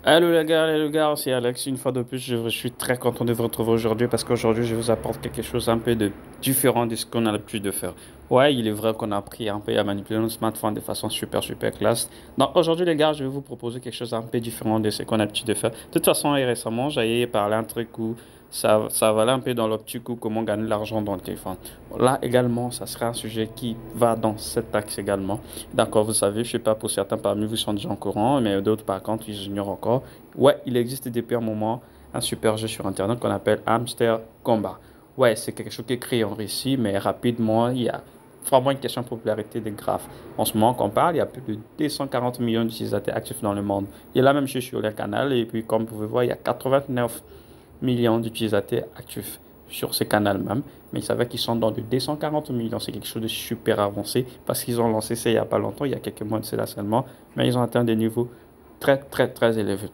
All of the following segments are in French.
Allô les gars, c'est Alex. Une fois de plus, je suis très content de vous retrouver aujourd'hui parce qu'aujourd'hui, je vous apporte quelque chose un peu de différent de ce qu'on a l'habitude de faire. Ouais, il est vrai qu'on a appris un peu à manipuler notre smartphone de façon super classe. Donc aujourd'hui, les gars, je vais vous proposer quelque chose un peu différent de ce qu'on a l'habitude de faire. De toute façon, et récemment, j'avais parlé un truc où ça valait un peu dans l'optique où comment gagner de l'argent dans le téléphone. Là également, ça sera un sujet qui va dans cet axe également. D'accord, vous savez, je sais pas pour certains parmi vous sont déjà au courant, mais d'autres par contre, ils ignorent encore. Ouais, il existe depuis un moment un super jeu sur Internet qu'on appelle Hamster Combat. Ouais, c'est quelque chose qui est créé en Russie, mais rapidement, il y a vraiment une question de popularité des graphes. En ce moment qu'on parle, il y a plus de 240 millions d'utilisateurs actifs dans le monde. Il y a la même chose sur le canal, et puis comme vous pouvez voir, il y a 89 millions d'utilisateurs actifs sur ce canal même, mais il s'avère qu'ils sont dans de 240 millions. C'est quelque chose de super avancé parce qu'ils ont lancé ça il n'y a pas longtemps, il y a quelques mois de cela seulement, mais ils ont atteint des niveaux très élevés.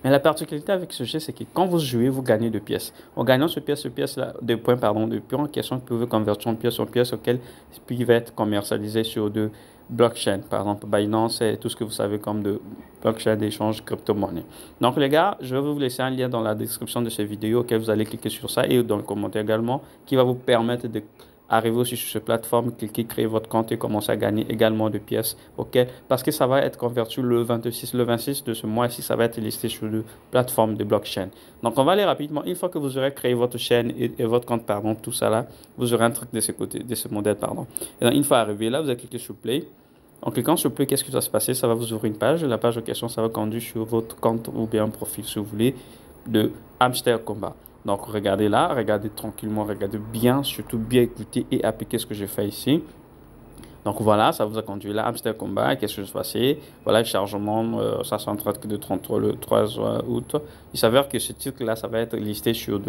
Mais la particularité avec ce jeu, c'est que quand vous jouez, vous gagnez de pièces. En gagnant ce pièce-là, de points, pardon, de points en question, vous pouvez convertir en pièces auxquelles peuvent être commercialisées sur de blockchain. Par exemple, Binance et tout ce que vous savez comme de blockchain d'échange crypto-monnaie. Donc, les gars, je vais vous laisser un lien dans la description de cette vidéo auquel vous allez cliquer sur ça et dans le commentaire également qui va vous permettre de arrivez aussi sur cette plateforme, cliquez, créez votre compte et commencez à gagner également de pièces. OK? Parce que ça va être converti le 26. Le 26 de ce mois-ci, ça va être listé sur la plateforme de blockchain. Donc, on va aller rapidement. Une fois que vous aurez créé votre chaîne et votre compte, pardon, tout ça là, vous aurez un truc de ce côté, de ce modèle, pardon. Et donc, une fois arrivé là, vous allez cliquer sur Play. En cliquant sur Play, qu'est-ce qui va se passer? Ça va vous ouvrir une page. La page en question, ça va conduire sur votre compte ou bien un profil, si vous voulez, de Hamster Combat. Donc, regardez là, regardez tranquillement, regardez bien, surtout bien écouter et appliquer ce que je fais ici. Donc voilà, ça vous a conduit là, Hamster Combat, qu'est-ce qui se passait? Voilà le chargement, ça c'est en train de 33 le 3 août. Il s'avère que ce titre-là, ça va être listé sur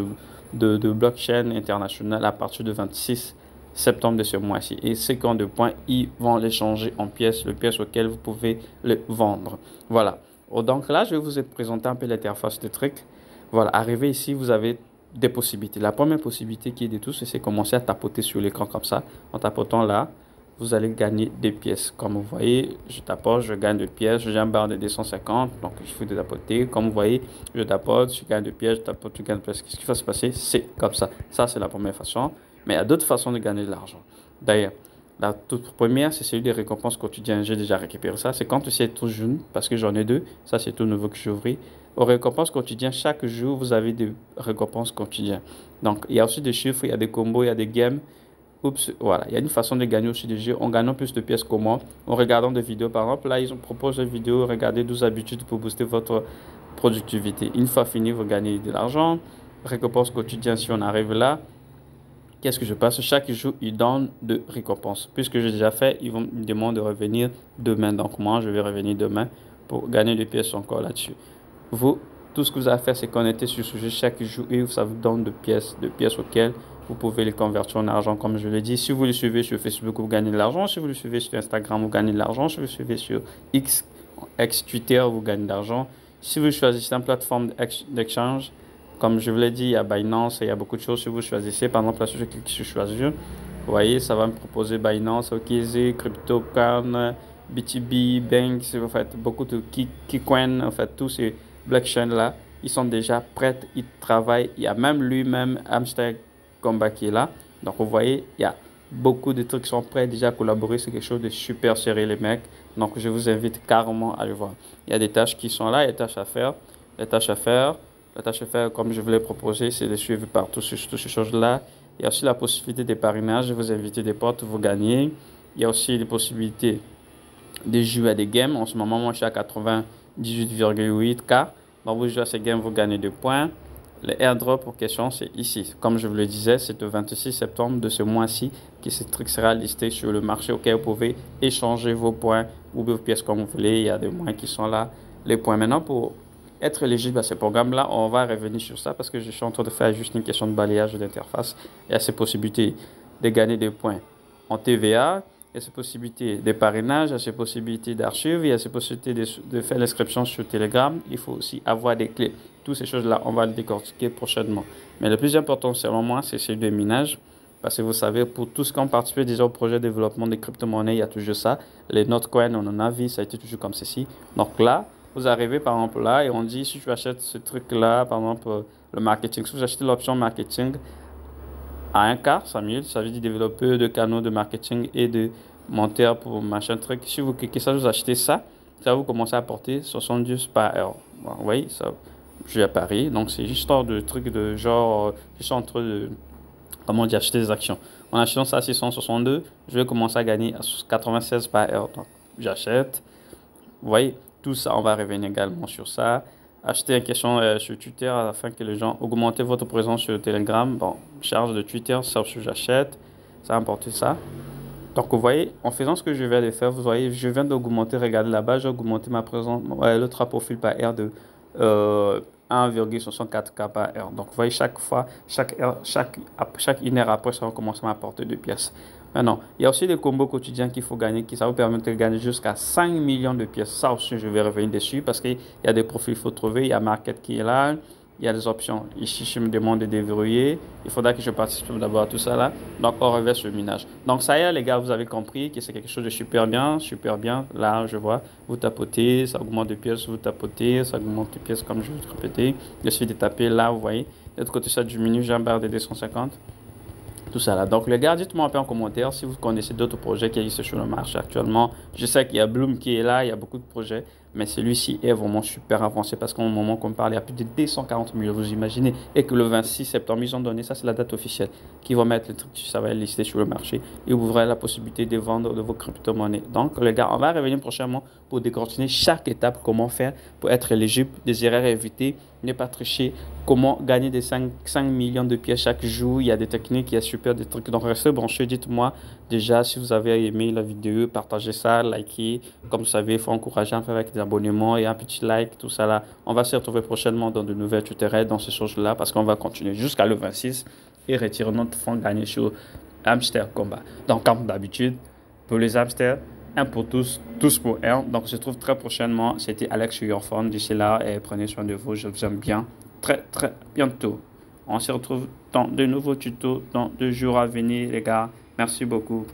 de blockchain international à partir du 26 septembre de ce mois-ci. Et ces comptes de points, ils vont les changer en pièces, les pièces auxquelles vous pouvez les vendre. Voilà. Donc là, je vais vous présenter un peu l'interface de truc. Voilà, arrivé ici, vous avez des possibilités. La première possibilité qui est de tous, c'est commencer à tapoter sur l'écran comme ça. En tapotant là, vous allez gagner des pièces. Comme vous voyez, je tapote, je gagne des pièces. J'ai un bar de 250, donc il faut de tapoter. Comme vous voyez, je tapote, je gagne des pièces, je tapote, je gagne des pièces. Qu'est-ce qui va se passer? C'est comme ça. Ça, c'est la première façon. Mais il y a d'autres façons de gagner de l'argent. D'ailleurs, la toute première, c'est celui des récompenses quotidiennes. J'ai déjà récupéré ça. C'est quand c'est tout jeune, parce que j'en ai deux. Ça, c'est tout nouveau que j'ouvre. Aux récompenses quotidiennes, chaque jour, vous avez des récompenses quotidiennes. Donc, il y a aussi des chiffres, il y a des combos, il y a des games. Oups, voilà, il y a une façon de gagner aussi des jeux en gagnant plus de pièces comment? En regardant des vidéos. Par exemple, là, ils ont proposé une vidéo, regardez 12 habitudes pour booster votre productivité. Une fois fini, vous gagnez de l'argent. Récompense quotidienne, si on arrive là. Qu'est-ce que je passe? Chaque jour, ils donnent de récompenses. Puisque j'ai déjà fait, ils vont me demander de revenir demain. Donc, moi, je vais revenir demain pour gagner des pièces encore là-dessus. Vous, tout ce que vous avez à faire, c'est connecter sur ce jeu chaque jour et ça vous donne de pièces auxquelles vous pouvez les convertir en argent, comme je l'ai dit. Si vous le suivez sur Facebook, vous gagnez de l'argent. Si vous le suivez sur Instagram, vous gagnez de l'argent. Si vous le suivez sur X, Twitter, vous gagnez de l'argent. Si vous choisissez une plateforme d'échange, comme je vous l'ai dit, il y a Binance et il y a beaucoup de choses. Si vous choisissez, par exemple, là, si je clique sur choisir, vous voyez, ça va me proposer Binance, OKZ, CryptoCoin, BTB, Banks, en fait, beaucoup de KeyCoin, en fait, tous ces blockchains-là, ils sont déjà prêts, ils travaillent. Il y a même lui-même, Hamster Combat qui est là. Donc, vous voyez, il y a beaucoup de trucs qui sont prêts déjà à collaborer. C'est quelque chose de super sérieux, les mecs. Donc, je vous invite carrément à le voir. Il y a des tâches qui sont là, il y a des tâches à faire. Les tâches à faire. La tâche à faire, comme je vous l'ai proposé, c'est de suivre partout sur toutes ces choses-là. Il y a aussi la possibilité des parrainages. Vous invitez des potes, vous gagnez. Il y a aussi les possibilités de jouer à des games. En ce moment, moi, je suis à 98,8K. Donc, vous jouez à ces games, vous gagnez des points. Le airdrop pour question, c'est ici. Comme je vous le disais, c'est le 26 septembre de ce mois-ci que ce truc sera listé sur le marché auquel vous pouvez échanger vos points ou vos pièces comme vous voulez. Il y a des moyens qui sont là. Les points maintenant pour être éligible à ce programme-là, on va revenir sur ça parce que je suis en train de faire juste une question de balayage d'interface. Il y a ces possibilités de gagner des points en TVA, il y a ces possibilités de parrainage, il y a ces possibilités d'archives, il y a ces possibilités de faire l'inscription sur Telegram. Il faut aussi avoir des clés. Toutes ces choses-là, on va les décortiquer prochainement. Mais le plus important, selon moi, c'est celui de minage. Parce que vous savez, pour tous qui ont participé déjà au projet de développement des crypto-monnaies, il y a toujours ça. Les Notcoin, on en a vu, ça a été toujours comme ceci. Donc là, Vous arrivez par exemple là et on dit si tu achètes ce truc-là, par exemple le marketing, si vous achetez l'option marketing à un quart, 100 000, ça veut dire développeur de canaux de marketing et de monteur pour machin truc. Si vous cliquez ça, vous achetez ça, ça va vous commencer à porter 70 par heure. Bon, vous voyez, ça, je suis à Paris, donc c'est juste histoire de trucs de genre, je suis en train de, comment dire, acheter des actions. En achetant ça à 662, je vais commencer à gagner à 96 par heure. Donc, j'achète. Vous voyez, tout ça, on va revenir également sur ça. Acheter une question sur Twitter afin que les gens augmentent votre présence sur Telegram. Bon, charge de Twitter, ça aussi j'achète. Ça va importer ça. Donc, vous voyez, en faisant ce que je viens de faire, vous voyez, je viens d'augmenter, regardez là-bas, j'ai augmenté ma présence, le 3 profils par heure de 1,64K par heure. Donc, vous voyez, chaque fois, chaque une heure après, ça va commencer à m'apporter 2 pièces. Maintenant, il y a aussi des combos quotidiens qu'il faut gagner, qui ça vous permet de gagner jusqu'à 5 millions de pièces. Ça aussi, je vais revenir dessus parce qu'il y a des profils qu'il faut trouver. Il y a Market qui est là. Il y a des options. Ici, je me demande de déverrouiller. Il faudra que je participe d'abord à tout ça là. Donc, on reverse le minage. Donc, ça y est, les gars, vous avez compris que c'est quelque chose de super bien. Super bien. Là, je vois, vous tapotez, ça augmente de pièces. Vous tapotez, ça augmente de pièces comme je vais te répéter. Je suis de taper là, vous voyez. De l'autre côté, ça diminue. J'ai un barre de 250. Tout ça là. Donc, les gars, dites-moi un peu en commentaire si vous connaissez d'autres projets qui existent sur le marché actuellement. Je sais qu'il y a Bloom qui est là, il y a beaucoup de projets, mais celui-ci est vraiment super avancé parce qu'au moment qu'on parle, il y a plus de 240 000, vous imaginez. Et que le 26 septembre, ils ont donné, ça c'est la date officielle, qui vont mettre le truc, ça va être listé sur le marché et vous aurez la possibilité de vendre de vos crypto-monnaies. Donc, les gars, on va revenir prochainement pour décortiquer chaque étape, comment faire pour être éligible, des erreurs à éviter, ne pas tricher, comment gagner des 5 millions de pièces chaque jour. Il y a des techniques, il y a super des trucs. Donc, restez branchés. Dites-moi déjà si vous avez aimé la vidéo, partagez ça, likez. Comme vous savez, il faut encourager un peu avec des abonnements et un petit like, tout ça là. On va se retrouver prochainement dans de nouvelles tutoriels dans ces choses-là parce qu'on va continuer jusqu'à le 26 et retirer notre fonds gagné sur Hamster Combat. Donc, comme d'habitude, pour les hamsters, un pour tous, tous pour un. Donc, on se retrouve très prochainement. C'était Alex sur Your Phone. D'ici là, et prenez soin de vous. Je vous aime bien. Très, très bientôt. On se retrouve dans de nouveaux tutos dans 2 jours à venir, les gars. Merci beaucoup.